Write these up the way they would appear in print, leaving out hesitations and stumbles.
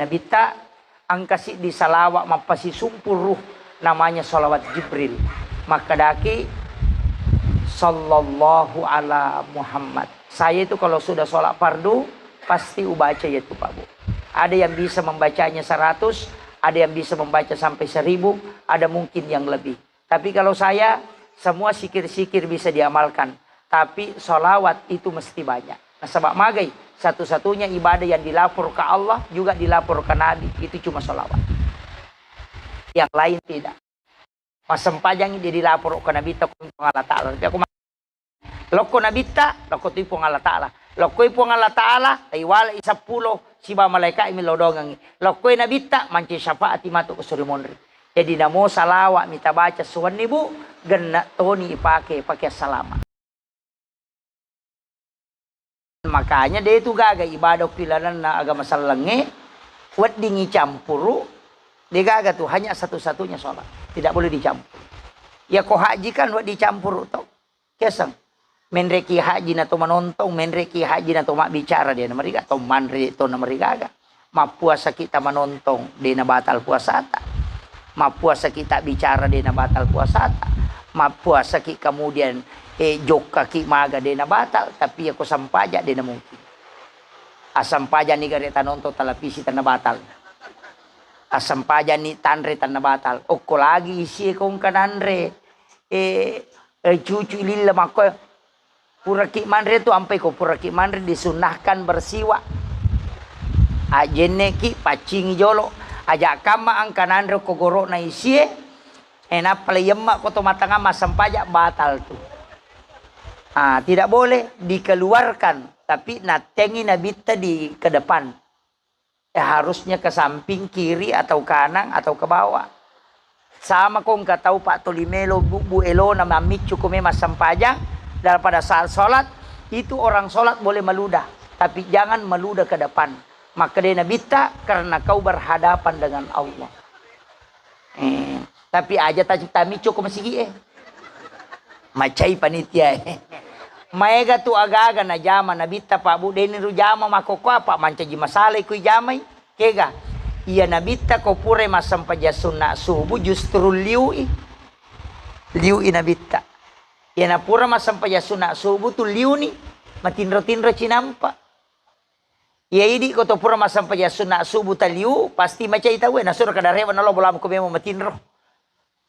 Nabita ang kasi di salawa mapasisumpuru namanya salawat Jibril. Maka daki sallallahu ala Muhammad. Saya itu kalau sudah sholat fardu pasti ubaca itu Pak Bu. Ada yang bisa membacanya 100, ada yang bisa membaca sampai 1000, ada mungkin yang lebih. Tapi kalau saya semua sikir-sikir bisa diamalkan. Tapi sholawat itu mesti banyak. Nah sebab magai satu-satunya ibadah yang dilapor ke Allah juga dilapor ke Nabi. Itu cuma sholawat. Yang lain tidak. Mas sempajang dia dilapor ke Nabi ta kung Allah Ta'ala. Tapi aku loko Nabita, loko tu ipong Allah Ta'ala. Loko ipong Allah Ta'ala, ay wala 10 siba malaikat imilodongang. Loko Nabita, manci syafaat imatu ko surimonri. Jadi namo salawa mita baca suwan nibu, gana toni pakai salama. Makanya dia itu gaga ibadah pilanan na agama salange, wad dingi campuru, dia gaga tuh hanya satu-satunya sholat, tidak boleh dicampur. Ya kok haji kan wad dicampur tau, kesang. Menreki haji na to manontong, menreki haji na to mak bicara dia na mereka, to manre to na mereka. Mapuasa kita manontong, dia na batal puasa ta. Mapuasa kita bicara, dia na batal puasa ta. Mapuasa kita kemudian jok kaki maga, dia na batal. Tapi ako sampaja, dia na mungkin. Asampaja ni gareta nonton televisi tan na batal. Asampaja ni tanre tan na batal. Oko lagi isi kong kananre. Cucu lila mako. Puraki manre tu ampai ko puraki manre disunahkan bersiwa. Ajene ki pacing jolo. Aja kama ang kananre ko goro na isie. Enak palayemma ko to matanga masampaja batal tu. Tidak boleh dikeluarkan. Tapi natengi nabita di ke depan. Harusnya ke samping kiri atau kanan atau ke bawah. Sama kong katau Pak Tolimelo Bu Elo na mamicu kume masampaja. Daripada saat sholat, itu orang sholat boleh meludah. Tapi jangan meludah ke depan. Maka dia nabita karena kau berhadapan dengan Allah. Tapi aja tami cukup masih macai panitia. Maega tu aga-aga na jama nabita Pak Bu. Deni ru jama makoko apa mancaji masalay kuy jamay. Kega. Iya nabita ko pure masampaja sunna subuh justru liui. Liui nabita. Ya napura masampaya sunat subuh tu liu ni matinro-tinro cinampa. Ya idi ko to pura masampaya sunat subuh ta liu pasti macai tahu na surah kadarewa nalo bolam ko memo matinro.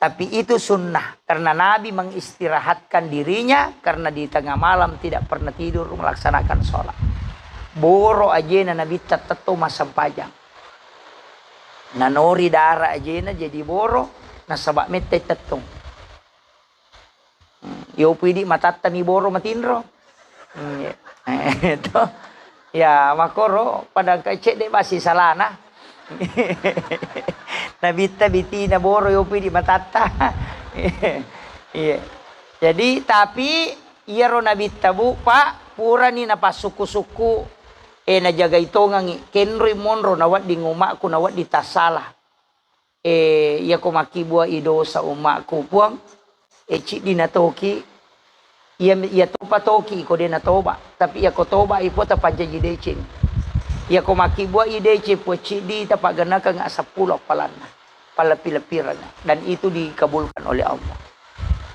Tapi itu sunnah karena Nabi mengistirahatkan dirinya karena di tengah malam tidak pernah tidur melaksanakan sholat. Boro ajena Nabi tato masampajang. Nanori darah ajena jadi boro na sabak mete tetong. Yo pwede matatami boro matinro. Ito. Ya makoro pada kecek de masih salana. Nabita bitina boro yo pwede matata. Iya. Jadi tapi iya ro nabita Bu Pak pura ni na pasuku-suku na jaga itongang kenroy monro nawat di ngumakku nawat di tasalah. Ya ko makibua ido sa umakku puang. Cik di natoki ia topa toki ko de natoba tapi ia ko toba ipo ta panjaji decing ia ko makibua idece po cik di ta paganaka nga 10 palana palapi-lapiran dan itu dikabulkan oleh Allah.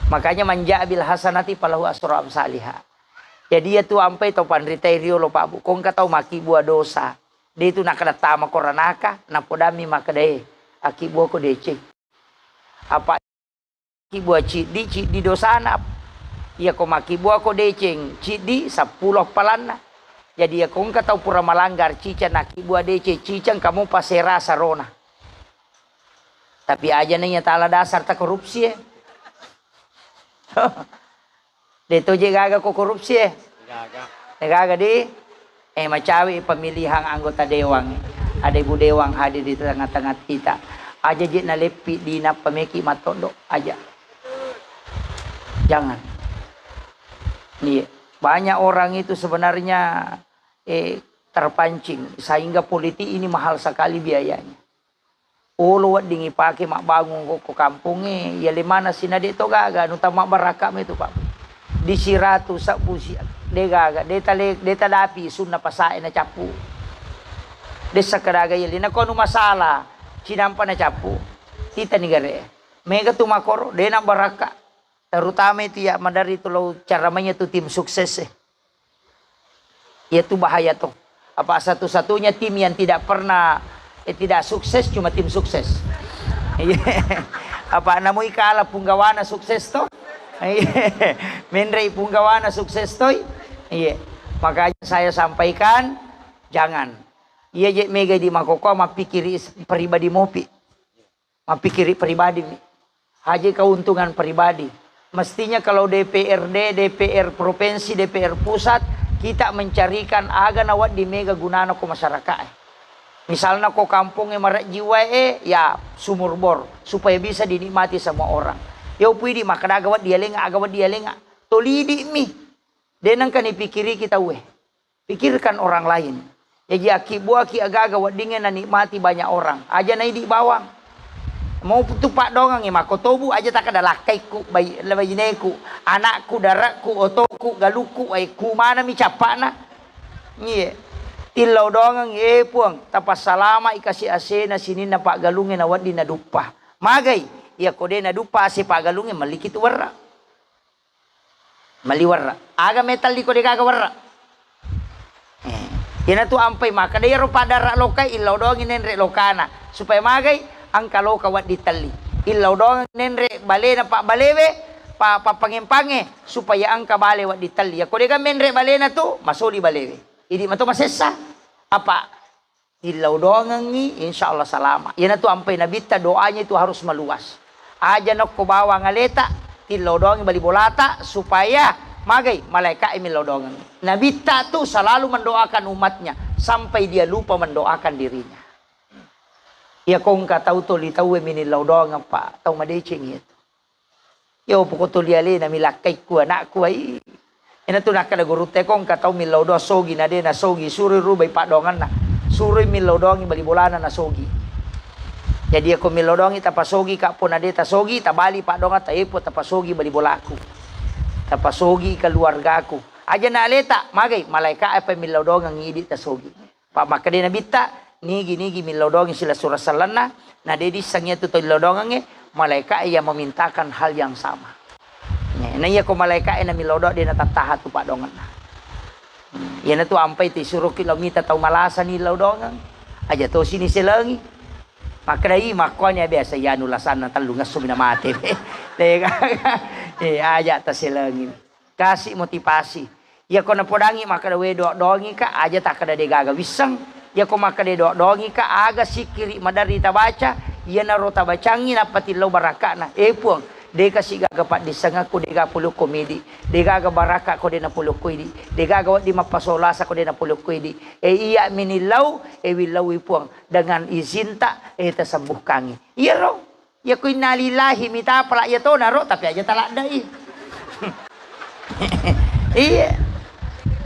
Makanya manja bil hasanati palahu asra amsalihah. Jadi ia tu ampai to panriterio lo Pak Bu kong katau makibua dosa de itu nakadatama koranaka napodami makade akibua ko decing apa kibua cidi dosana ia ko makibua ko deceng cidi 10 palana jadi ya kong katau pura malanggar cica nakibua dece cicang kamu pasera sarona tapi aja nanya tala dasar ta korupsi deto je gaga ko korupsi gaga di macawi pemilihan anggota dewan ada ibu dewan hadir di tengah-tengah kita aja je nalepi di napameki matondo aja. Jangan. Nih, banyak orang itu sebenarnya terpancing sehingga politik ini mahal sekali biayanya. Ulu wat dingi pake mak bangun ko kampungnya ya limana sinade to gaga nu tamak barakam itu Pak. Di siratu sak busi de gaga deta dapi sunna pasae na capu. Desa kadaga yeli na kono masalah. Cinampa na capu. Tita ni gare. Mega tumakoro. Dena baraka. Terutama itu ya madari itu lo caramanya tuh tim sukses. Itu bahaya tuh. Apa satu-satunya tim yang tidak pernah tidak sukses cuma tim sukses. Apa namui kala punggawana sukses toh? Menrei punggawana sukses toh? Iya. Makanya saya sampaikan jangan. Iya je mega di makoko mapikiri pribadi mopi. Mapikiri pribadi. Haji keuntungan pribadi. Mestinya kalau DPRD, DPR provinsi, DPR pusat kita mencarikan aga nawat di mega gunana ko masyarakat. Misalnya ko kampungnya marak jiwa ya sumur bor supaya bisa dinikmati semua orang. Ya pwede makadagawat dia lenga agawat dia lenga. Tolidi mi. Denang kan dipikiri kita Pikirkan orang lain. Ya aki buaki agagawat dingin na nikmati banyak orang. Aja na di bawang. Mau tupak dongang ya mako tobu aja tak ada lakaiku bayineku anakku darakku otoku galuku ay kumana mi capana nye tilau dongang ye puang tapas salama ikasi asena sini na pak galungin awat di nadupa magai ya kode nadupa si pak galungin malikit warra maliwarra aga metal di kode kaga warra yana tu ampai maka dia rupa darak lokai ilau dongin nenre lokana supaya magai angkalo kawat ditali ilaw dong nenre bale na pak balewe pa pangempange supaya angka bale wat ditali ya kode ka menre bale na tu masuli balewe idi mato masesa apa ilaw dong ngi insyaallah salama yan tu ampai nabita doanya itu harus meluas aja nok ko bawa ngaleta ilaw dong bali bolata supaya magai malaikat imilaw dong nabita tu selalu mendoakan umatnya sampai dia lupa mendoakan dirinya. Ya kong ka tau to li tau minilaw doang pa tau madecing itu. Yo poko to liale na milakay ku anak ku ay. Ina to nakada gurute kong ka tau milaw do sogi na de na sogi suri rubay pa dongan na. Suri milaw doang bali bolana na sogi. Jadi ako milaw doang tapasogi ka po na de ta sogi tabali pa dongan ta ipo tapasogi bali bolaku. Tapasogi keluarga ku. Aja na aleta magay malaikat apa milaw doang ngidi ta sogi. Pa makade na bitta nigi milodongi sila surah salana na dedi sangnya tu lodongange malaikat yang memintakan hal yang sama. Nah iya ko malaikat na milodok dia na tatahat tu pak dongan. Iya na tu ampai ti suruh kilomita tau malasa ni lodongang. Aja to sini selangi. Maka dai makonya biasa ya nulasan na talunga sumina mate. Aja ta selangi. Kasih motivasi. Ya ko na podangi maka dawe dongi ka aja tak kada degaga wisang. Ya ko makade dongi ka aga sikiri madari tabaca ya naro tabacangi napati lo baraka na puang de kasi gagapat di sangaku de gapulo komedi de gaga baraka ko de na pulo koidi de gaga di mapasolasa ko de na pulo koidi iya minilaw wilaw puang dengan izin tak tasambuh kangi iya ro ya ko inalillahi mita pala ya to naro tapi aja talak dai iya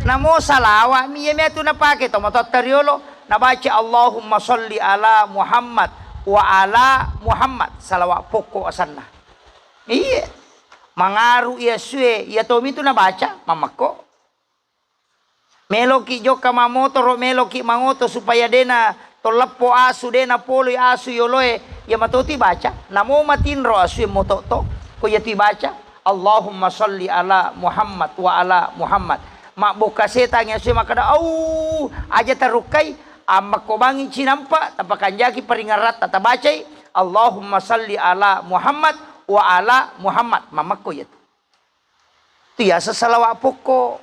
namo salawa mi tu napake to matoteriolo nabaca Allahumma sholli ala Muhammad wa ala Muhammad salawat pokok asanna. Iya. Mangaru ya suwe ya tomi tu nabaca mamako. Meloki joka mamoto ro meloki mangoto supaya dena tolapo asu dena polo asu yoloe ya matoti baca. Namo matin ro asu mototo ko ya ti baca Allahumma sholli ala Muhammad wa ala Muhammad. Mak boka setang ya suwe makada au aja tarukai amak ko bangi cinampa tapakan jaki peringarat tata bacai Allahumma salli ala Muhammad wa ala Muhammad mamakko ya tu ya salawat pokok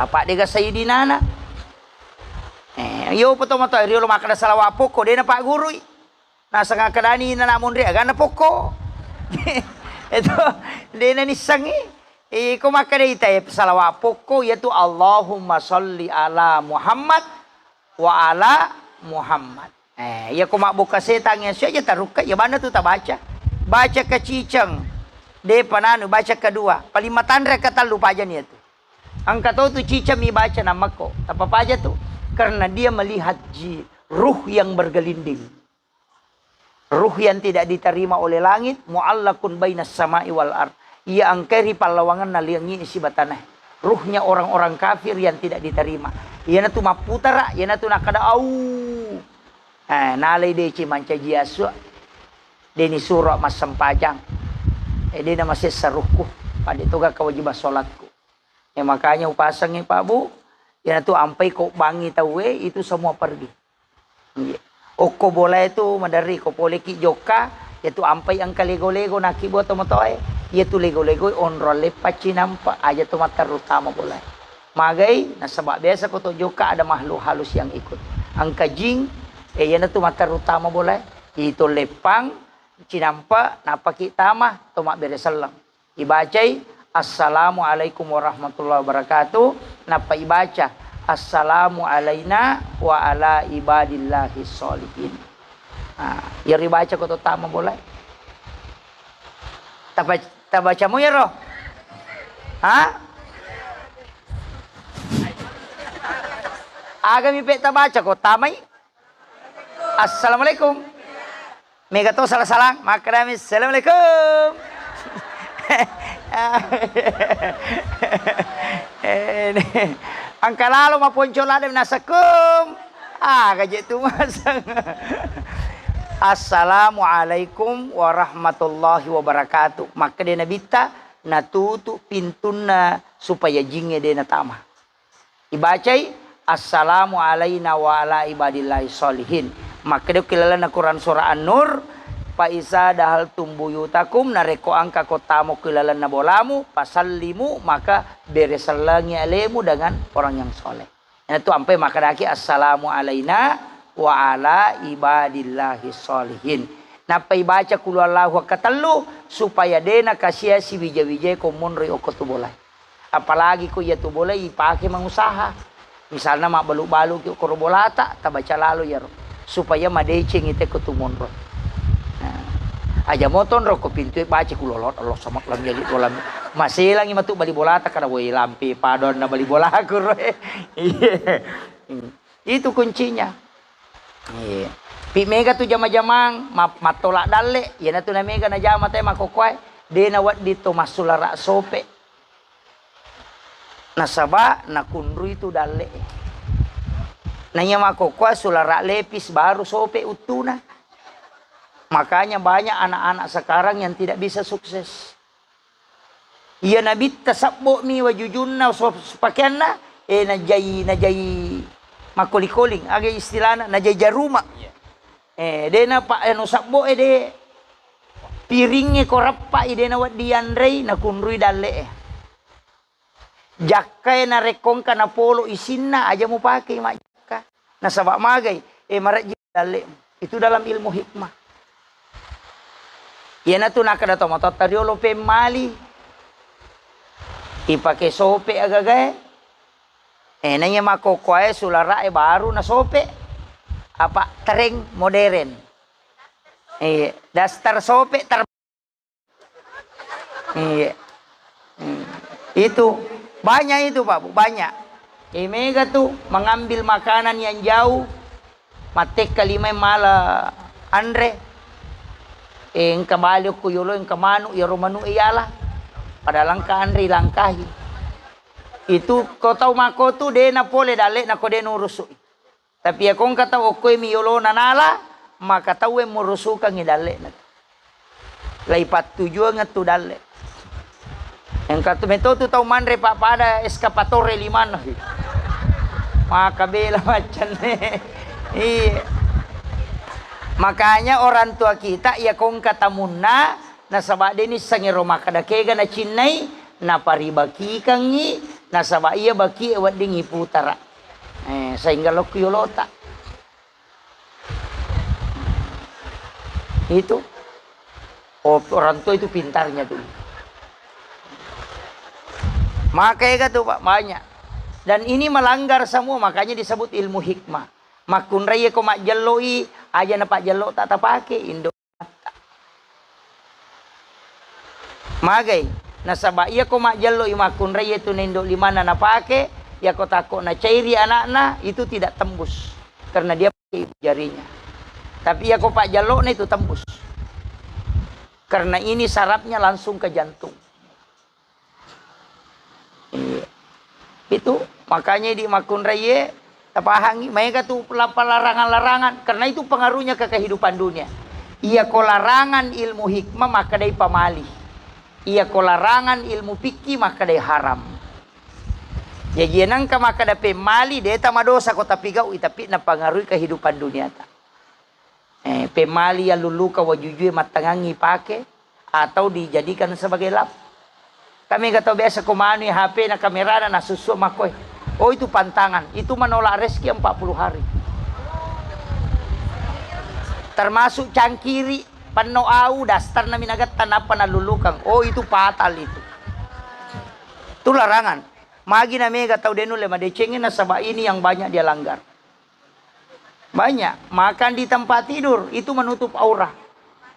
apa dega sayidina na yo poto mato rio makada salawat pokok de na pak guru na sanga kadani na namun ri aga na pokok itu de na nisangi ko makade ita salawat pokok yaitu Allahumma sholli ala Muhammad wa ala Muhammad. Ya ko mabuka setang ya saja taruka ya mana tu tak baca. Baca ke cicang. De pananu baca kedua. Palimatan re kata lupa aja nih itu. Angka tu cicang mi baca namaku. Apa aja tu? Karena dia melihat ruh yang bergelinding. Ruh yang tidak diterima oleh langit muallakun bainas sama'i wal ard. Ia angkeri palawangan naliangi isi batanah. ruhnya orang-orang kafir yang tidak diterima. Ia tu maputara, ia tu nakada au. Nalai deci manca jiasu. Deni surah mas sempajang. Dia masih seruhku. Pada itu gak kewajiban sholatku. Makanya upasangnya Pak Bu. Ia tu ampai kau bangi tahu itu semua pergi. Oko bola itu madari ko poleki joka. Itu ampai ang kalego-lego naki buat tomotoy. Itu lego-lego onrol lepat cinampa aja tu mata utama bola. Magai nasabak biasa ko to joka ada makhluk halus yang ikut. Ang kajing yan tu mata utama bola. Itu lepang cinampa napaki tama tomak beresalang. Ibacai assalamualaikum warahmatullahi wabarakatuh. Napa ibaca assalamu alaina wa ala ibadillahi sholihin. Ya ribaca ko to tama bola. Tabaca mo ya roh? Agami pe tabaca ko tamay. Assalamualaikum. Mega to salah-salah. Makarami assalamualaikum. Ang kalalo maponcolada nasakum. Kajit tumasang. Assalamualaikum warahmatullahi wabarakatuh. Maka dia nabita natutup pintuna supaya jingnya dia natama. Ibacai assalamu alaina wa ala ibadillahi sholihin. Maka dia kilala na Quran surah An-Nur. Pa isa dahal tumbuyutakum nareko angka kotamu kilala na bolamu pasallimu maka beresalangi alemu dengan orang yang soleh. Itu sampai maka daki assalamu alaina wa ala ibadillahi sholihin. Napa ibaca kulallahu katalu supaya dena kasia si wija-wija ko munri o boleh. Apalagi ko ya tu boleh ipake mangusaha. Misalnya mak balu-balu ki ko bolata tabaca lalu ya supaya madeceng ite ko tumunro. Aja moton ro ko pintu baca kulolot Allah sama lam jadi kolam. Masih lang imatu bali bolata kada boy lampi padon na bali bola kur. Itu kuncinya. Pi mega tu jama-jamang matolak dalle yana tu na mega na jama tay makokwai de na wat dito masulara sope nasaba na kunru itu dalle nanya makokwai sulara lepis baru sope utuna. Makanya banyak anak-anak sekarang yang tidak bisa sukses. Iya nabi tasabbu mi wajujunna pakaianna najai makoli-koling aga istilahna najai jaruma. Dena pak anu sabbo de piringnya korappa idena wat diandrei na kunrui dalle. Jakkai na rekongka na polo isinna aja mau pakai mak jakka. Na sabak magai marat dalle. Itu dalam ilmu hikmah. Yana tu nakada to motot tariolo pe mali. Ipake sope agagae. Nanya makokoe sulara baru na sope. Apa tereng modern. Dastar sope itu banyak itu Pak Bu, banyak. Mega tuh mengambil makanan yang jauh. Matek kalima mala Andre. Eng kabalo ko yulo eng kamano iromanu iyala pada langkah Andre langkahi itu ko tau mako tu de na pole dale na ko de nurusu tapi akong kataw ko mi yulo nanala maka tau em murusu kang idale na laipat tujuan nga tu dale eng katu meto tu tau manre pa pada eskapatore liman maka bela macan makanya orang tua kita ya kong katamunna nasaba deni sangero makadakega na cinnai na paribaki kangi nasaba iya baki ewat dingi putara sehingga lokyolota itu orang tua itu pintarnya tuh makanya tuh Pak banyak dan ini melanggar semua makanya disebut ilmu hikmah makun raya ko mak jalloi aja na pak jallo tak tapake indo magai nasaba iya ko mak jallo imakun raya tu nindo limana na pake ya ko tako na cairi anak-anak itu tidak tembus karena dia pakai jarinya tapi ya ko pak jallo na itu tembus karena ini sarafnya langsung ke jantung Itu makanya di makun raya tapahangi mereka tuh larangan-larangan karena itu pengaruhnya ke kehidupan dunia. Ia ko larangan ilmu hikmah maka dia pamali. Ia ko larangan ilmu fikih maka dia haram. Jadi nangka maka da pemali dia tama dosa ko tapi gau tapi na pengaruhi kehidupan dunia ta. Pemali yang luluka wajujui matangangi pakai atau dijadikan sebagai lap. Kami kata biasa kumanu HP na kamera na susu makoy. Oh itu pantangan, itu menolak rezeki 40 hari. Termasuk cangkiri, panoau dasar na minagat tanapa na lulukang. Oh itu fatal itu. Itu larangan. Magi na mega tau denu lema decengin na sabah ini yang banyak dia langgar. Banyak. Makan di tempat tidur itu menutup aura.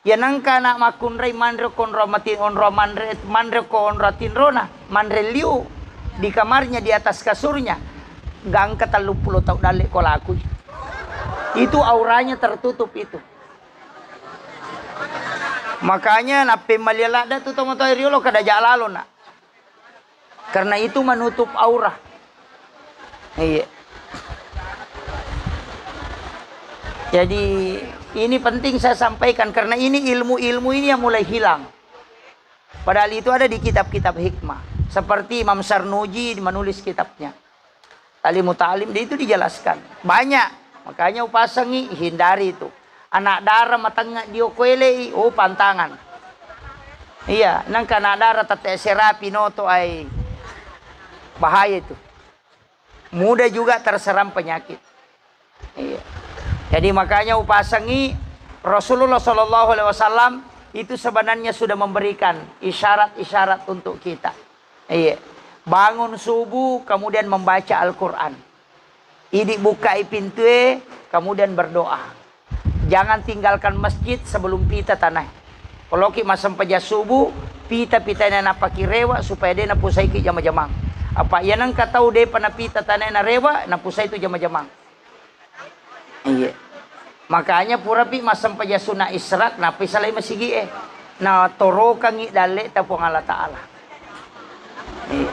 Ya nangka nak makunrai mandre konro matin onro mandre ko onro tinrona mandre liu di kamarnya di atas kasurnya. Gangka 30 tahun dalik ko laku. Itu auranya tertutup itu. Makanya nape malialada tu tomo to riolo kada jalalo nak. Karena itu menutup aura. Iya. Jadi ini penting saya sampaikan karena ini ilmu-ilmu ini yang mulai hilang. Padahal itu ada di kitab-kitab hikmah. Seperti Imam Sarnuji menulis kitabnya. Talimu Ta'lim itu dijelaskan. Banyak. Makanya upasangi hindari itu. Anak darah matangnya diokwele oh pantangan. Iya, nang anak darah tete serapi noto ai bahaya itu. Mudah juga terserang penyakit. Iya. Jadi makanya upasangi Rasulullah SAW itu sebenarnya sudah memberikan isyarat-isyarat untuk kita. Iya. Bangun subuh kemudian membaca Al-Quran. Ini buka pintu kemudian berdoa. Jangan tinggalkan masjid sebelum pita tanah. Kalau kita masam paja subuh, pita na napaki rewa supaya dia napusai ki jama-jamang. Apa ya nang katau de panapita tanay na rewa napusay itu jama-jamang. Iya. Makanya pura pi masam paja sunah israk napi salay masigi na toro kangi dale tapong Allah Ta'ala. Iya.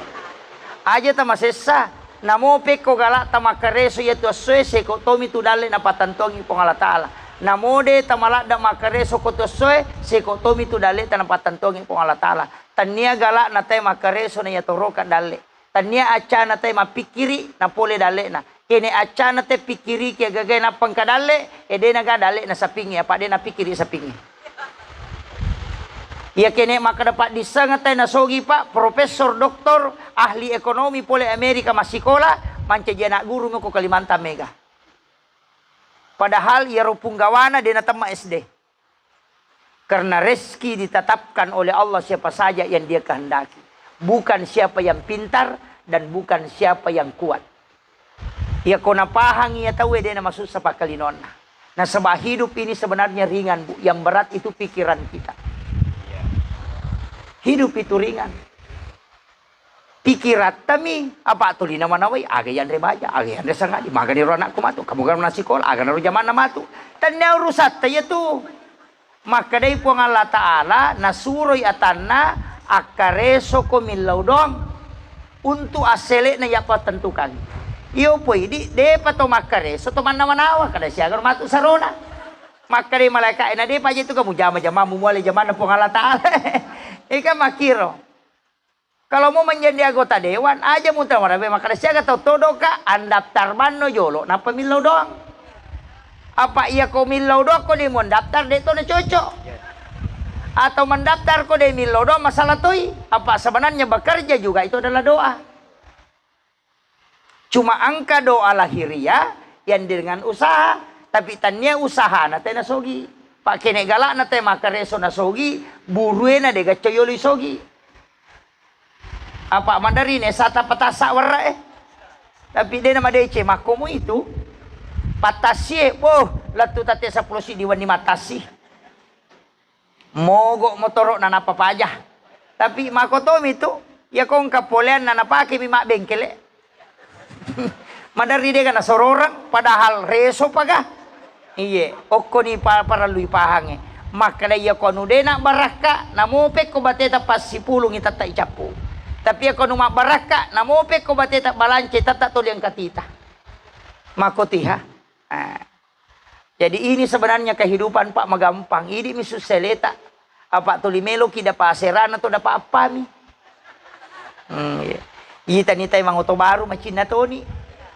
Aja ta masesa namo pe ko gala ta makareso yetu soe se ko tomi tu dale na patantongi pong Allah Ta'ala. Namode tamala da makareso ko to soe se ko tomi tu dale ta na patantongi pong Allah Ta'ala. Tania gala na tay makareso na yatoro ka dale. Tania acana te mapikiri na pole dale na. Kene acana te pikiri ke gagay na pangkadale. E de naga dale na sapingi. Apa de na pikiri sapingi. Ya kene maka dapat disangat tayo na sogi pa. Profesor, doktor, ahli ekonomi pole Amerika masikola. Manca jana guru mo ko Kalimantan mega. Padahal ya rupunggawana de na tama SD. Karena rezeki ditetapkan oleh Allah siapa saja yang dia kehendaki. Bukan siapa yang pintar dan bukan siapa yang kuat. Ya kona pahang ya tahu dia na masuk sa pakalinona. Nah sebab hidup ini sebenarnya ringan bu. Yang berat itu pikiran kita. Hidup itu ringan. Pikirat kami apa tuh di nama-namai agayan rebaja, agayan resangadi, magani ronak kumatu, kamu kan nasi sekolah, agan ro zaman namatu. Tanya urusat ya tuh. Maka dari puang Allah Ta'ala nasuroy atanna akareso ko milaudong untuk asele na yapa tentukan. Iyo po di pato makareso to manawa kada siya agar matu sarona. Maka dari malaikat na de pa itu kamu jama-jama mumuali zaman na puang Allah Ta'ala. Ika makiro. Kalau mau menjadi anggota dewan aja muntah marabe maka siya atau todo ka andaptar manno yolo na pemilaw doang. Apa iya ko milaw doang ko di mo daftar dito na cocok. Atau mendaftar ko di milaw doang masalah toy. Apa sebenarnya bekerja juga itu adalah doa. Cuma angka doa lahiriah yang dengan usaha, tapi tanya usaha na tayo nasogi. Pak kene galak na tayo makareso nasogi, buruwe na de gacoyoli sogi. Apa Mandarin sata patasa warra tapi dia nama DC makomu itu patasi latu tate 10 si diwan ni matasi mogok motorok na napapajah tapi makotom itu ya kong kapolean na napake bima bengkele Mandarin dia kan sororang padahal reso paga iye okko ni para lui pahange maka dia kono de nak baraka namopek ko bateta pas 10 ngitata icapu. Tapi ako numa baraka, namope ko bateta balance, tata tuli ang katita. Makotiha. Jadi ini sebenarnya kehidupan Pak magampang. Ini misus seleta. Apa tulimelo kida paserana to dapa apa mi. Ita nitay mga oto baru macin na to ni.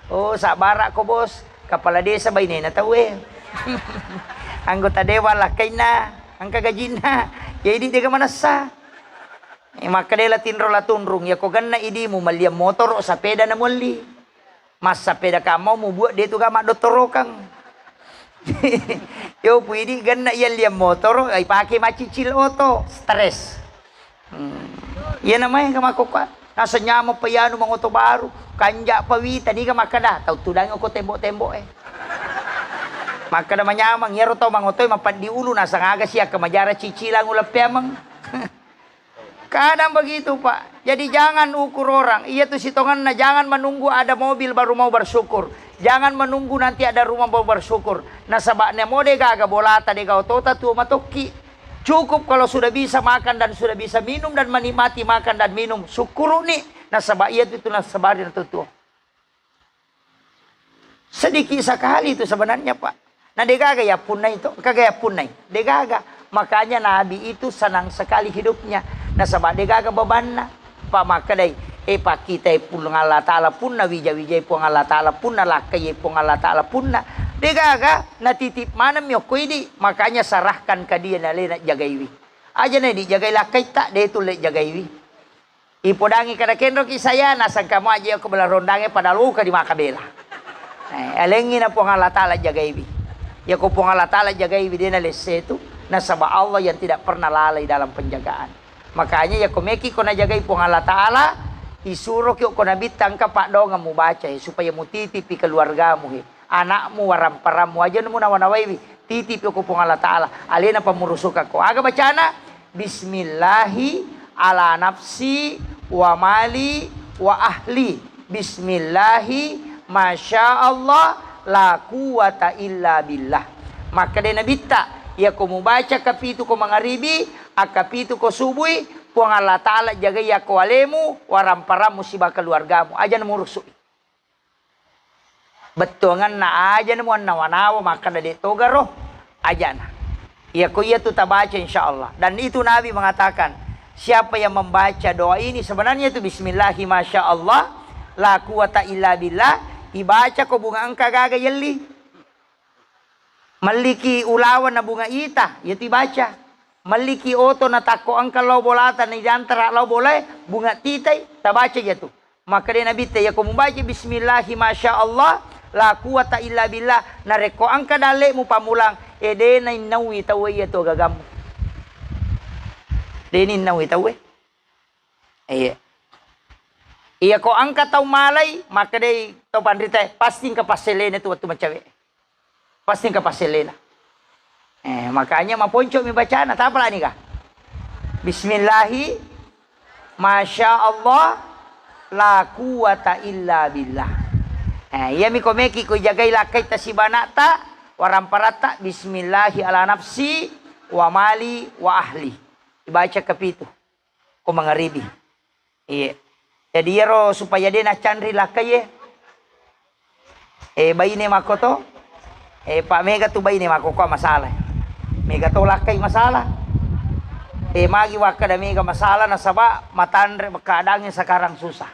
Oh, sa bara ko boss. Kapala desa bay na tawe. Anggota dewa lakay na. Ang kagajin na. Jadi di ka manasa. Makadela tinro latunrung. Ya ko ganna idi mo malyam motor o sa peda na muli. Mas sa peda ka mo buat dito ka madotoro kang. Yo pwede ganna yan liam motor ay pakai macicil auto. Stress. Yan naman yung kamakuka. Nasa nyamo pa yan mga auto baru. Kanja pawita, di ka makada. Tawtulang ako tembo-tembo eh. Makada manyamang, yero tau mga auto, mapandi ulo, nasa ngaga siya, kamajara cicilang ulap piyamang. Kadang begitu Pak. Jadi jangan ukur orang. Iya tuh sitongan na jangan menunggu ada mobil baru mau bersyukur. Jangan menunggu nanti ada rumah baru bersyukur. Nah sabaknya mau gaga bolata dega otota tuh matoki. Cukup kalau sudah bisa makan dan sudah bisa minum dan menikmati makan dan minum. Syukur nih. Nah sabak iya itu nah sabarin tuh. Sedikit sekali itu sebenarnya Pak. Nah degaga ya punai itu. Kagaya punai. Degaga. Makanya Nabi itu senang sekali hidupnya. Nah sabak degaga bebanna. Pak makadai. Pak kita pun Allah Ta'ala pun na wija-wija pun Allah Ta'ala pun na lakai pun Allah Ta'ala pun na. Degaga na titip mana miyoko ini. Makanya sarahkan ke dia na le na jagaiwi. Aja na di jagai lakai tak. Dia itu le jagaiwi. Ipodangi kada kenro kisaya. Nasang kamu aja ako belarondangnya pada luka di makabela. Alengin na pun Allah Ta'ala jagaiwi. Ya ko pun Allah Ta'ala jagaiwi dia na lesetu. Nasaba Allah yang tidak pernah lalai dalam penjagaan. Makanya ya komeki ko na jagai pun Allah Ta'ala. Isuruh kyo ko nabitang ka Pak daw nga mo baca supaya mo titipi keluargamu anakmu waramparamu aja mo nawanaway titipi ko pong Allah Ta'ala alina pamurusuk ako aga bacana bismillahi ala nafsi wa mali wa ahli bismillahi masya Allah la quwata illa billah maka de nabita ya ko mo baca kapitu ko mangaribi akapitu ko subuhi Puang Allah Ta'ala jaga ya kualemu waramparamu sibah keluargamu aja nemu rusuk betongan na aja nemu nawa-nawa maka dari togaroh aja na ya ko iya tu tabaca insyaallah dan itu Nabi mengatakan siapa yang membaca doa ini sebenarnya itu bismillahi masya Allah la quwata illa billah ibaca ko bunga angka gaga yelli maliki ulawan na bunga ita yaitu baca Maliki oto na tako ang kalau bolata ni jantara lau boleh bunga titai tabaca jatuh. Maka dia Nabi ya ko membaca bismillahi masya Allah la quwata illa billah nareko angka dale mu pamulang ede na inawi tawe to gagamu. Deni inawi tawe. Iya ko angka tau malay maka dia tau pandrita pasti ka paselena tu waktu macawe. Pasti ka paselena. Makanya maponco mi bacana apa lah nih kah? Bismillahi masya Allah la quwata illa billah. Ya mi komeki ko jagai lakai tasibanata waramparata bismillahi ala nafsi wa mali wa ahli. Dibaca kepitu ko mangaribi. Iya. Jadi yero supaya dia na chandri lakai bayi ne makoto. Pak Mega tu bayi ne makoko masalah. Mega tolak kay masalah. Magi waka da mega masalah na saba matandre keadaannya sekarang susah.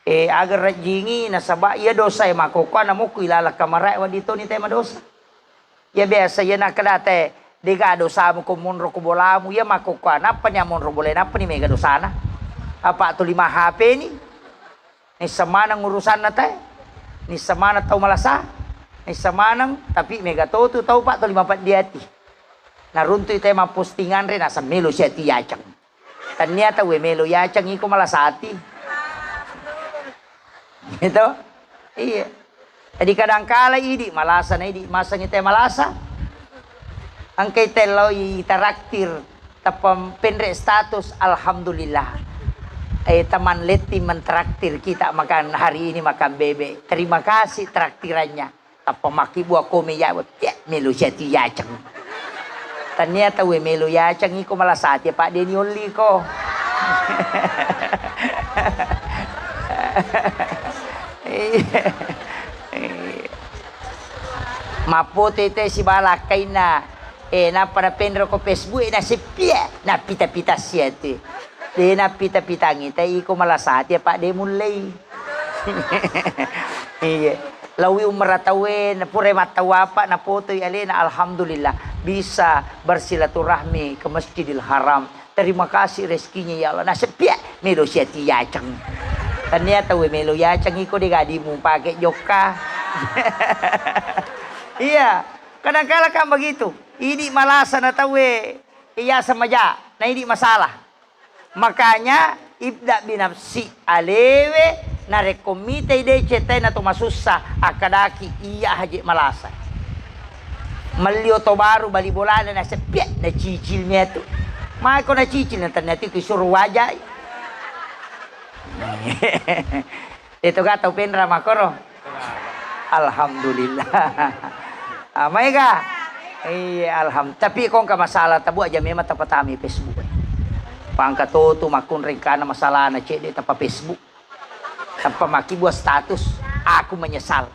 Agar rajingi na saba iya dosa makokwa na mo kuilala kamaray wa dito ni tema dosa. Ya biasa ya nakadate dega dosa mo kumunro kubolamu ya makokwa napa nya monro boleh napa ni mega dosa na. Apa tu 5 HP ni? Ni samanang urusan na tay. Ni samana tau malasa. Ni samanang tapi mega to tu tau Pak tu 54 diati. Narunto ito yung postingan rin, nasa melo siya ti yachang. Tanyata we melo yachang, iko malasati. Ito? Iya. Jadi kadangkala idi, malasa na idi, masang ito malasa. Ang kay telo itaraktir, tapang penre status, alhamdulillah. Taman leti mentraktir kita makan hari ini makan bebe. Terima kasih traktirannya. Tapang makibuah kome yawat, melo siya ti yachang. Ternyata we melo ya cangi ko malasati Pak Deni only ko. Maputi te si balakay na na panapendro ko Facebook na si pia na pita-pita siya te. De na pita-pitangi tayo ko malasati pa de mulay. Lawi umaratawin pure matawa pa na putoy alina alhamdulillah bisa bersilaturahmi ke Masjidil Haram. Terima kasih rezekinya ya Allah. Nasa pia melo siya tiyacang. Ternyata we melo yacang iko de gadi mo pakai joka. Iya, kadang-kala kan begitu. Ini malasa na tawe iya samaja, na ini masalah. Makanya ibda binafsi alewe na rekomite ide cetay na tumasusa akadaki iya haji malasa. Malio to baru bali bolana na sepia na cicilnya tu. Mako na cicil na ternyata itu suruh wajah. Itu kata pendra makoro. Alhamdulillah. Amay ka? Alhamdulillah. Tapi kung ka masalah tabu aja memang tapatami Facebook. Pangkatoto makun rin ka na masalah na cek dito pa Facebook. Tanpa maki buat status. Aku menyesal.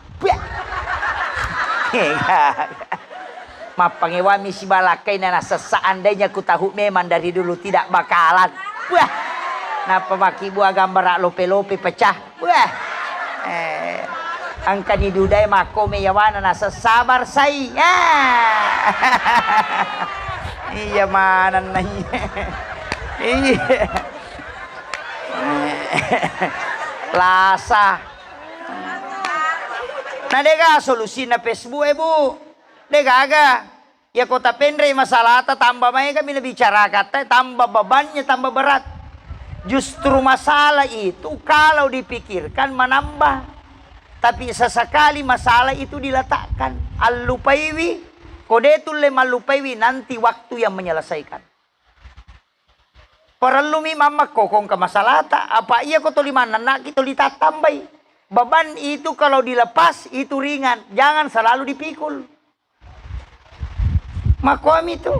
Mapangiwami si balakay na nasa seandainya ku tahu memang dari dulu tidak bakalan. Napa maki buat gambar lope-lope pecah. Ang kaniduday mako meyawana nasa sabar say. Iya manan na iya. Lasa. Nah dega solusi na Facebook bu. Dega aga. Ya kota pendre masalah tambah may kami nabicara kata tambah bebannya tambah berat. Justru masalah itu kalau dipikirkan menambah. Tapi sesekali masalah itu diletakkan. Al-lupaiwi. Kodetul lema lupaiwi. Nanti waktu yang menyelesaikan. Perlu mi mama kokong ke masalah tak. Apa iya ko tulimanan nak kita tambay. Beban itu kalau dilepas itu ringan. Jangan selalu dipikul. Makwam itu.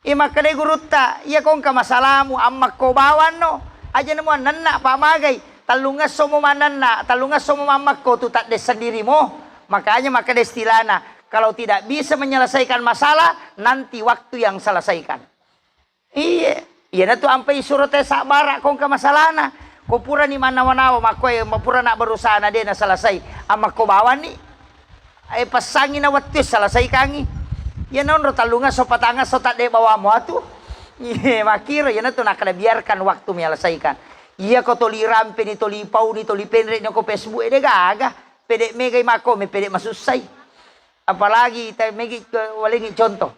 Imakade gurutta. Iya kong ke masalahmu. Amak ko bawan no. Aja namuan nanak pamagay. Talungas somumanan na, talungas somumamak ko tu tak des sendiri mo. Makanya maka destilana. Kalau tidak bisa menyelesaikan masalah, nanti waktu yang selesaikan. Iya, iya na tu ampai surat sabara kong ka masalah na. Ko pura ni manawa-nawa makoy mapura na berusaha na din na selesai. Amak ko bawan ni. Ay pasangin na watis selesai kangi. Yan on ro talungas so patangas so tak de bawa mo atu. Iya, makiro yan na tu nakada biarkan waktu menyelesaikan. Iya ko toli rampe ni toli pau ni toli penre ni ko Facebook ede gaga pede megay mako me pede masusay apalagi ta megi walingi contoh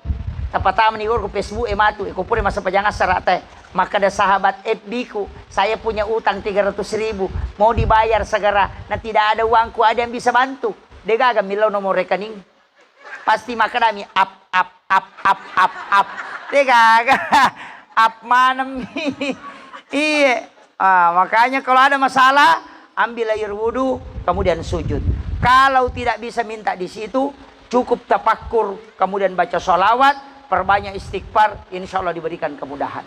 tapatama ni ko Facebook matu ko pure masa pajangas sarata maka ada sahabat FB ku saya punya utang 300.000 mau dibayar segera na tidak ada uangku ada yang bisa bantu de gaga milau nomor rekening pasti maka dami up de gaga up manam iya. Makanya kalau ada masalah, ambil air wudhu, kemudian sujud. Kalau tidak bisa minta di situ, cukup tafakkur, kemudian baca sholawat, perbanyak istighfar, insya Allah diberikan kemudahan.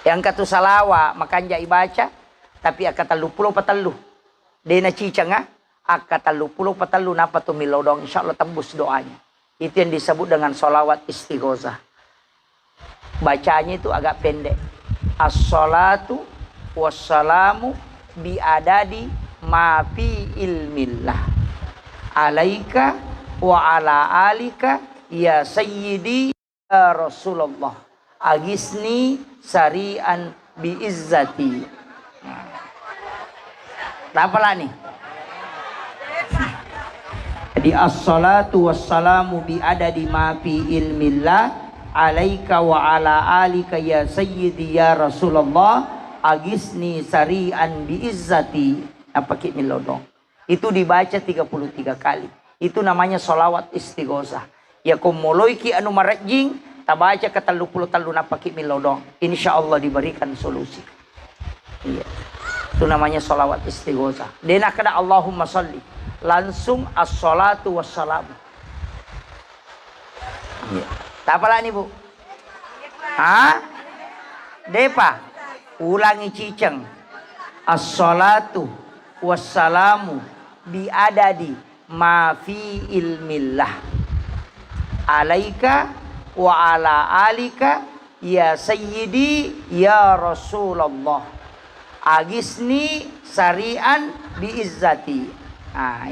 Yang kata salawa, makanya ibaca, tapi akatalu pulau patalu. Dena cicanga, akatalu pulau patalu napa tu milodong, insya Allah tembus doanya. Itu yang disebut dengan sholawat istighosah. Bacanya itu agak pendek. As-salatu wassalamu biadadi ma fi ilmillah alaika wa ala alika ya sayyidi ya Rasulullah agisni sari'an bi izzati. Apa lah nih? Jadi as-salatu wassalamu biadadi ma fi ilmillah alaika wa ala alika ya sayyidi ya Rasulullah agisni sari'an biizzati. Apa kit milodong itu dibaca 33 kali. Itu namanya sholawat istighosah. Ya kumoloiki anu marajing tabaca ka 33 napa kit milodong, insyaallah diberikan solusi. Iya, itu namanya sholawat istighosah. Dena kada Allahumma sholli langsung as-salatu wassalam. Iya. Tak apalah nih bu? Hah? Depa, ulangi ciceng. As-salatu wassalamu biadadi ma fi ilmillah alaika wa ala alika ya sayyidi ya Rasulullah agisni sarian biizzati.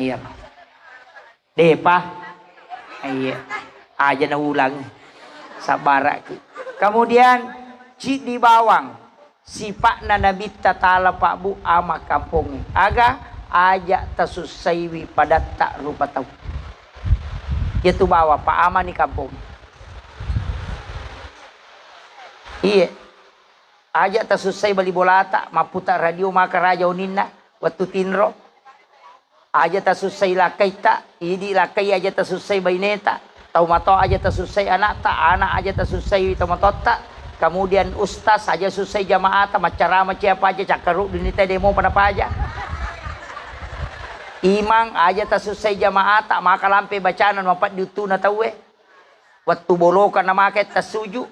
Iya. Depa. Iya. Aja na ulang. Sabar. Kemudian cik di bawang sipak na nabita tala pak bu ama kampung aga aja tasusaiwi pada tak rupa tahu itu bawa pak ama ni kampung iya aja tasusai bali bolata maputa radio maka raja uninna waktu tinro aja tasusai lakai tak idi lakai aja tasusai baineta tau mato aja tasusai anak tak anak aja tasusai tau mato tak. Kemudian ustaz aja susai jamaah macara siapa aja cakaruk dinita demo pada apa aja. Imang aja tak susai jamaah tak maka lampe bacaan mapat diutu na tahu waktu bolokan nama maket tasuju.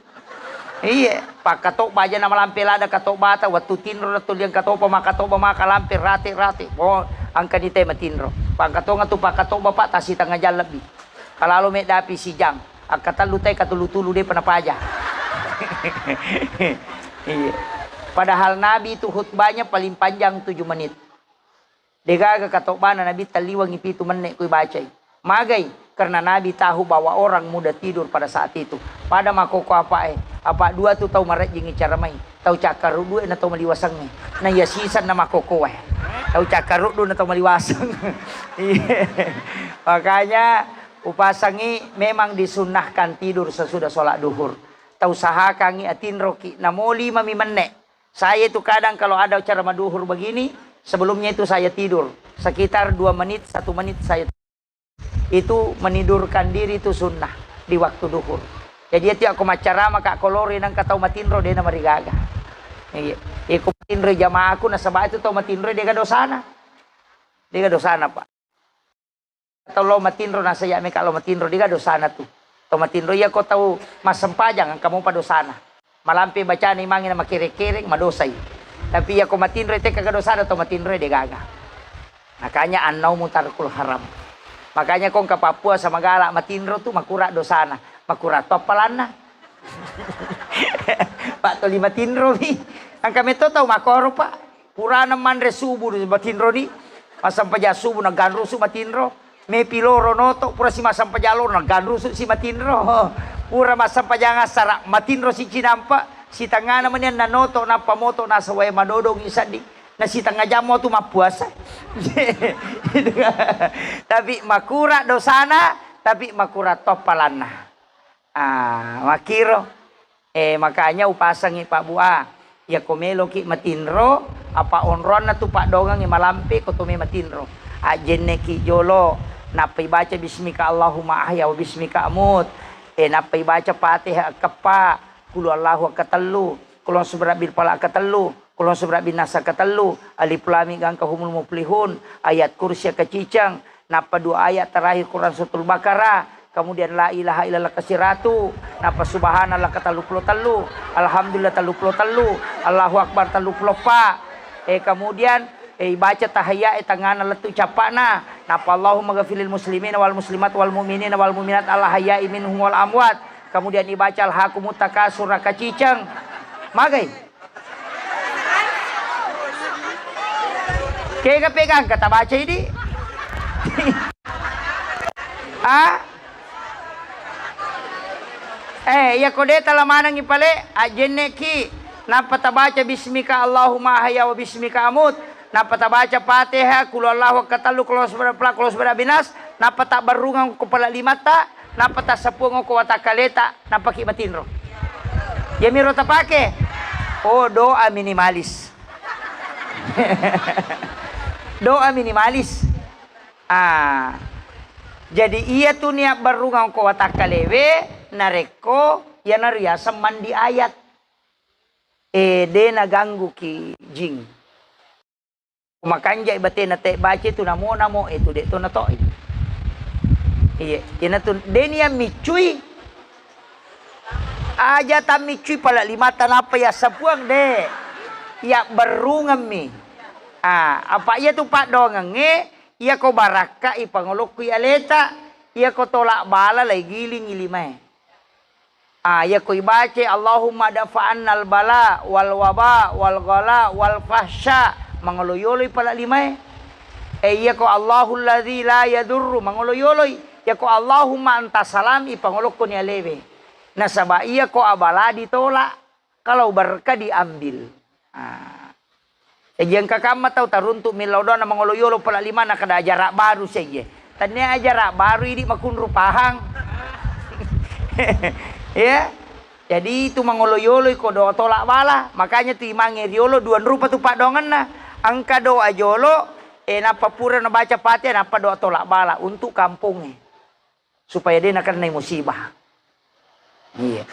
Iya, pak katok aja nama lampe lada katok bata waktu tinro tu liang katok maka lampe rati. Oh, angka di tema tinro. Pak katok ngatu pak katok bapak tasi tengah jalan lebih. Kalau mek dapi si jang, akata lutai katulu-tulu deh panapa aja. Iya. Padahal Nabi itu khutbahnya paling panjang 7 menit. Degaga katobana Nabi taliwangi 7 menit kui bacai. Magai karena Nabi tahu bahwa orang mudah tidur pada saat itu. Pada makoko apa dua tu tahu maret jingi cara main. Tahu cakaru dua na tahu maliwasang ni. Na ya sisan na makoko Tahu cakaru dua na tahu maliwasang. Makanya upasangi memang disunnahkan tidur sesudah sholat duhur. Tahu sahakangi atin roki namoli mami menek. Saya itu kadang kalau ada acara maduhur begini, sebelumnya itu saya tidur sekitar 2 menit, 1 menit saya itu menidurkan diri itu sunnah di waktu duhur. Jadi itu aku macara maka kolori nang katau matinro dia nama rigaga. Iya, aku matinro jamaah aku nasabah itu tau matinro dia dosana. Dia dosana pak. Atau lo matinro nasaya me kalau matinro dia dosana tuh. Tomatinro ya kau tahu mas sempajang kamu pada sana malampi baca ni mangin nama kere-kere madosai tapi ya kau matinro itu kagak dosa atau matinro dia gaga makanya anau mutarkul haram makanya kau ke Papua sama galak matinro tuh makura dosana makura topalana pak to 5 tinro nih ang kami to tahu makoro pak purana mandre subuh di matinro ni masam paja subuh na ganru su matinro me piloro noto pura si masam pajalor na ganru si matinro pura masam pajanga sarak matinro si cinampa si tangana man yan na noto na pamoto na sa way madodong isa di na si tanga jamo tu mapuasa tapi makura dosana tapi makura topalana makiro makanya upasangi pak bua ya komelo ki matinro apa onron na tu pak dongang malampi ko tumi matinro ajenne ki jolo napai baca bismika Allahumma ahya wa bismika amut napai baca Fatihah kepa kulu Allahu katelu kulon subrabil pala katelu kulon subrabil nasa katelu alif lam mim kahumul muflihun ayat kursi kecicang napa 2 ayat terakhir Quran suratul Baqarah kemudian la ilaha illallah kasiratu napa subhanallah katelu alhamdulillah telu Allahu akbar telu kemudian baca tahiyya tangana letu capana napa Allahumma ghafiril muslimin wal muslimat wal mu'minin wal mu'minat al ahya'i minhum wal amwat kemudian dibaca al hakumut takasur kacicang magai kega pegang kata baca ini ya kode talamanang ipale ajenne ki napa tabaca bismika Allahumma ahya wa bismika amut napa baca Fatihah kul Allahu katalu kulos binas napa tak berungang kepala 5 ta napa tak sepung ko watakaleta napa ki matinro ya miro tapake doa minimalis doa minimalis jadi iya tuh niat berungang ko watakalewe nareko ya nariasa mandi ayat de naganggu ki jing makanja ibate na te baca itu namo itu de to na to iya ina tu denia micui aja ta micui pala 5 tanapa ya sapuang de ya berungam mi Apa iya tu pak dongange, iya ko baraka ipangolok ku aleta, iya ko tolak bala lay giling ilimay. Iya ko ibace Allahumma dafa'annal bala wal waba wal ghala wal fahsya mangoloyoloy pala limay. Iya ko Allahul ladzi la yadurru mangoloyoloy. Iya ko Allahumma anta salam ipangolok ko ni alebe. Nasaba iya ko abala ditolak, kalau berkah diambil. Yang kakama tahu taruntuk milodona mangoloyolo pala lima nak ada jarak baru saja. Tanya jarak baru ini makun rupahang. Ya. Jadi itu mangoloyolo iko do tolak bala. Makanya tu imange riolo duan rupa tu pak dongan na. Angka doa jolo napa pura na baca patian napa doa tolak bala untuk kampungnya. Supaya dia nak kena musibah. Iya.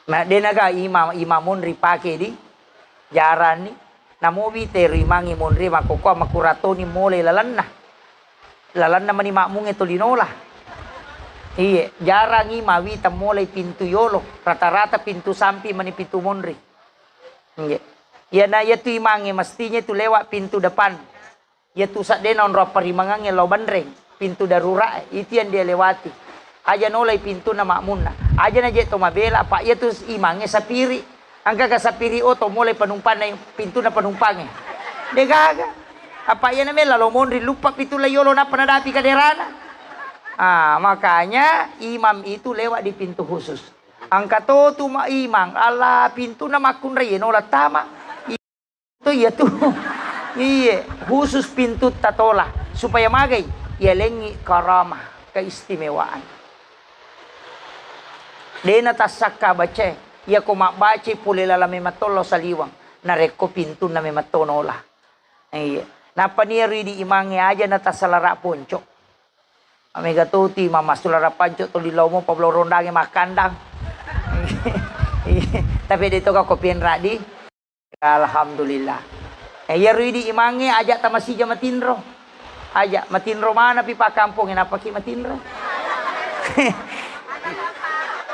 Nah dia naga imamun ripake di jaran ni. Namo biteri mangi monri makoko makuratoni mole lalanna mani makmung itu linola. Iya, jarang imawi mole pintu yolo, rata-rata pintu sampi mani pintu monri. Iya. Ya na ya tu imangi mestinya tu lewat pintu depan. Ya tu sak dena on rapa rimangange lo bandreng, pintu darurat itu yang dia lewati. Aja nolai pintu na makmuna. Aja na je to mabela pak ya tu imangi sapiri. Angka kasapiri oto mulai penumpang na yung pintu na penumpangnya. Degaga. Apa yan namin lalomondri lupa pintu layolo na panadapi kaderana. Makanya imam itu lewat di pintu khusus. Angka to tu imam ala pintu na makun rayeno la tama. Itu ya tu. Iya, khusus pintu tatola supaya magay yalengi karamah keistimewaan. Dena tasaka bace. Ia ko makbaci puli lalami matolo sa liwang. Nareko pintu na may matonola. Iya. Napaniri di imangi aja na tasalara ponco. Amiga tuti mamasulara panco to lilaw mo Pablo Rondangi makandang. Tapi dito ka kopien radi. Alhamdulillah. Iya ri di imangi aja tamasija matinro. Aja matinro mana pipa kampung ina paki matinro.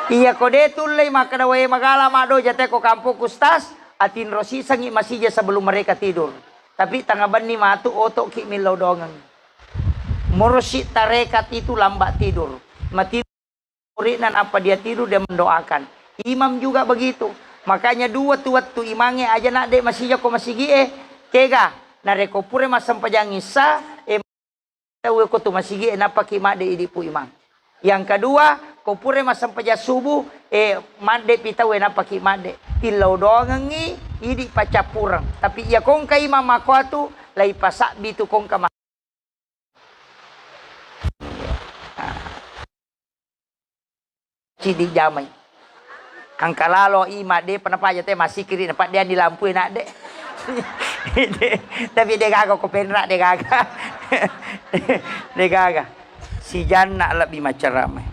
Iya kode tulay makadaway magala mado jate ko kampo kustas atin rosi sangi masija sebelum mereka tidur. Tapi tangaban ni matu otok ki milaw dongang. Morosi tarekat itu lambat tidur. Mati nan apa dia tidur dia mendoakan. Imam juga begitu. Makanya dua tu waktu imange aja nak de masija ko masigi kega nareko pure masam pajangisa tahu ko tu masigi napa ki made idipu imam. Yang kedua, kopure masam paja subuh, mande pita wena paki mande. Tilau dongangi, idi pacapurang. Tapi ya kong kay mama ko atu, lay pasak bitu kong kama. Cidi jamay. Ang kalalo ima de panapaja te masih kiri dapat dia dilampui nak de. Tapi dia gaga ko penrak dia gaga. Dia gaga. Si Jana lebih macam ramai.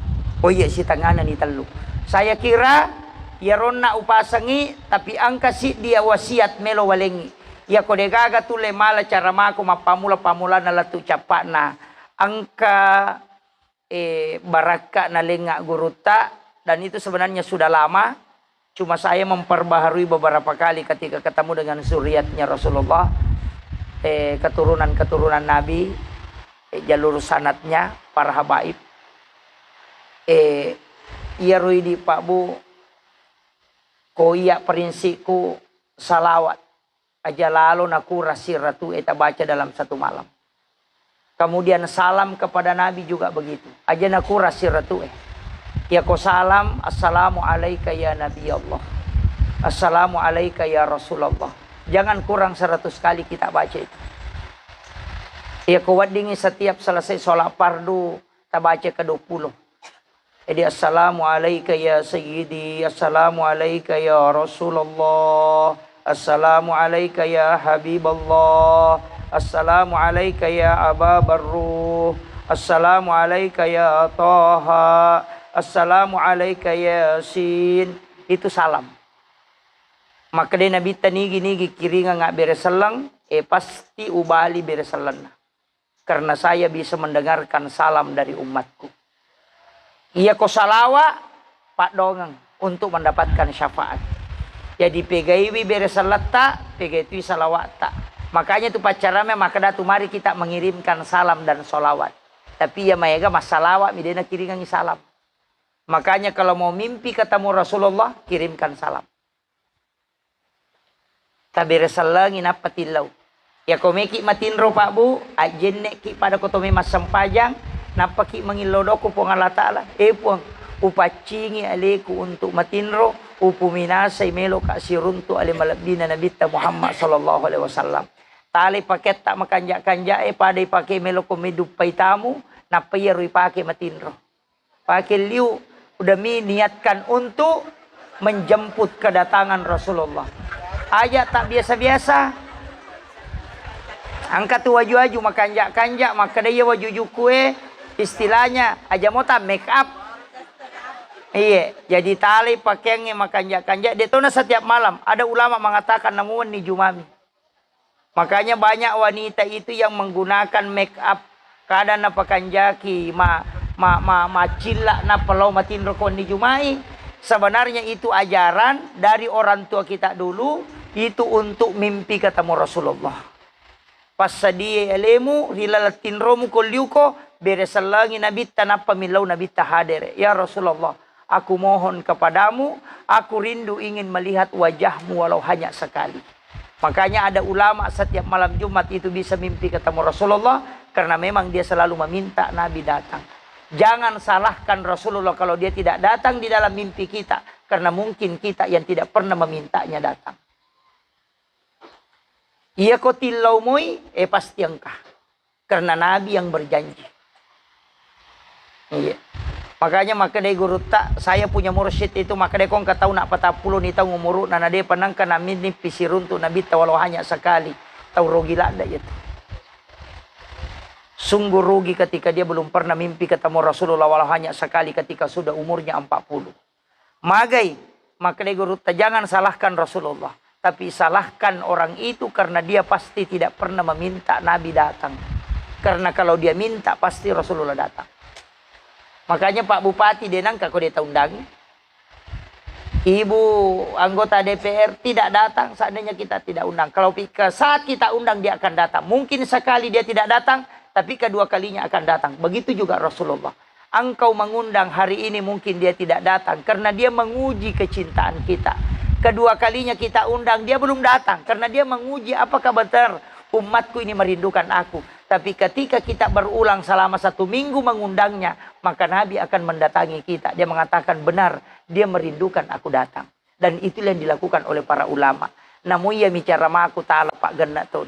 Oh iya si tanganan ni telu. Saya kira ya ronna upasangi tapi angka si dia wasiat melo walengi. Ya kodegaga tu le mala cara mako mapamula na latu capak na angka baraka na lenga guruta dan itu sebenarnya sudah lama. Cuma saya memperbaharui beberapa kali ketika ketemu dengan zuriatnya Rasulullah, keturunan Nabi, jalur sanatnya para habaib. Iya ruidi Pak Bu, ko iya prinsipku salawat aja lalu naku rasiratu eta baca dalam satu malam. Kemudian salam kepada Nabi juga begitu. Aja naku rasiratu ya ko salam, assalamu alaika ya Nabi Allah. Assalamu alaika ya Rasulullah. Jangan kurang 100 kali kita baca itu. Ya ko wadingi setiap selesai sholat fardu kita baca ke-20. Jadi assalamu alaika ya sayyidi, assalamu alaika ya Rasulullah, assalamu alaika ya Habiballah, assalamu alaika ya Aba Barruh, assalamu alaika ya Taha, assalamu alaika ya Yasin. Itu salam. Maka dia Nabi tanigi kiringa ngak bereselang, pasti ubali bereselang. Karena saya bisa mendengarkan salam dari umatku. Ia ko salawa Pak Dongang untuk mendapatkan syafaat. Jadi pegaiwi beresalata, pegaiwi salawata. Makanya itu pacaramnya maka datu mari kita mengirimkan salam dan solawat. Tapi ya mayaga masalawat midena kiringan salam. Makanya kalau mau mimpi ketemu Rasulullah kirimkan salam. Tabire salangin apa tilau. Ya komeki matinro Pak Bu, ajenne ki pada kotome masempajang, napaki mangilodoko pong Allah Ta'ala. Puang upacingi aleku untuk matinro, upuminasay melo ka siruntu alimalabdina nabita Muhammad sallallahu alaihi wasallam. Tali paket tak makanja-kanja padai pakai melo komedupay tamu, napayaro ipake matinro. Pakai liu udah niatkan untuk menjemput kedatangan Rasulullah. Aja tak biasa-biasa. Angkat tu waju-waju makanja-kanja maka dia waju kue istilahnya aja mota make up. Iya, jadi tali pakaiannya makanja-kanja. Dia tahu setiap malam ada ulama mengatakan namun ni jumami. Makanya banyak wanita itu yang menggunakan make up kadang na pakanjaki macilla na pelau matin rokon ni jumai. Sebenarnya itu ajaran dari orang tua kita dulu itu untuk mimpi ketemu Rasulullah. Pas sadia elemu hilalatin romu kolyuko beresalangi nabita napa milau nabita hadir. Ya Rasulullah, aku mohon kepadamu, aku rindu ingin melihat wajahmu walau hanya sekali. Makanya ada ulama setiap malam Jumat itu bisa mimpi ketemu Rasulullah karena memang dia selalu meminta Nabi datang. Jangan salahkan Rasulullah kalau dia tidak datang di dalam mimpi kita karena mungkin kita yang tidak pernah memintanya datang. Iya ko tilaw mo'y pasti angka. Karena Nabi yang berjanji. Iya. Makanya makanya guru tak saya punya mursyid itu makanya kong kataw nak patapulo ni tahu ngumuru na nade panang namin ni pisirun tu Nabi walau hanya sekali. Tahu rugi lada itu. Sungguh rugi ketika dia belum pernah mimpi ketemu Rasulullah walau hanya sekali ketika sudah umurnya 40. Magai makanya guru tak jangan salahkan Rasulullah. Tapi salahkan orang itu karena dia pasti tidak pernah meminta Nabi datang. Karena kalau dia minta pasti Rasulullah datang. Makanya Pak Bupati denang kako dia undangi. Ibu anggota DPR tidak datang seandainya kita tidak undang. Kalau saat kita undang dia akan datang. Mungkin sekali dia tidak datang tapi kedua kalinya akan datang. Begitu juga Rasulullah. Engkau mengundang hari ini mungkin dia tidak datang karena dia menguji kecintaan kita. Kedua kalinya kita undang, dia belum datang. Karena dia menguji apakah benar umatku ini merindukan aku. Tapi ketika kita berulang selama 1 minggu mengundangnya, maka Nabi akan mendatangi kita. Dia mengatakan benar, dia merindukan aku datang. Dan itulah yang dilakukan oleh para ulama. Namun ia bicara aku ta'ala Pak Gennaton.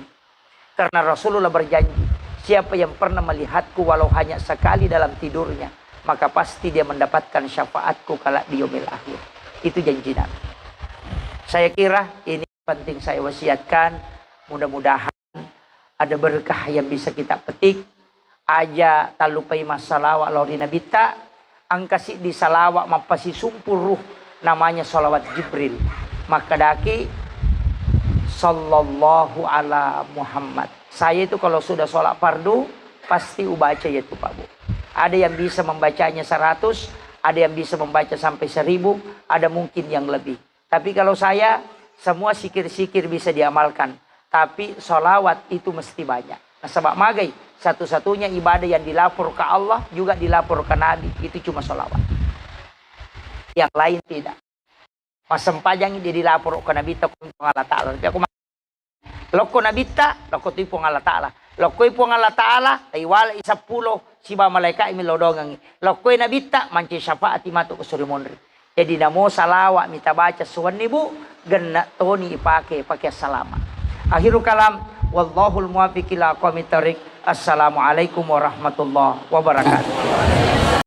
Karena Rasulullah berjanji, siapa yang pernah melihatku walau hanya sekali dalam tidurnya, maka pasti dia mendapatkan syafaatku kala di yaumil akhir. Itu janji Nabi. Saya kira ini penting saya wasiatkan. Mudah-mudahan ada berkah yang bisa kita petik. Aja tak lupai masalah lori nabita. Angkasi di salawat mapasi sumpuruh. Namanya salawat Jibril. Maka daki. Sallallahu ala Muhammad. Saya itu kalau sudah sholat fardu. Pasti ubaca yaitu Pak Bu. Ada yang bisa membacanya 100. Ada yang bisa membaca sampai 1000. Ada mungkin yang lebih. Tapi kalau saya, semua sikir-sikir bisa diamalkan. Tapi sholawat itu mesti banyak. Nah, sebab magai, satu-satunya ibadah yang dilapor ke Allah, juga dilapor ke Nabi. Itu cuma sholawat. Yang lain tidak. Mas sempajang ini dilapor ke Nabi, tak Allah Ta'ala. Loko Nabi tak, loko itu Allah Ta'ala. Loko itu Allah Ta'ala, iwala isa pulo, siba malaikat imilodongangi. Loko Nabi tak, manci syafaat imatu ke suri monri. Jadi namo salawat mita baca suwan ibu genna toni pakai salama. Akhirul kalam wallahul muwaffiq ila aqwamit thoriq. Assalamualaikum warahmatullahi wabarakatuh.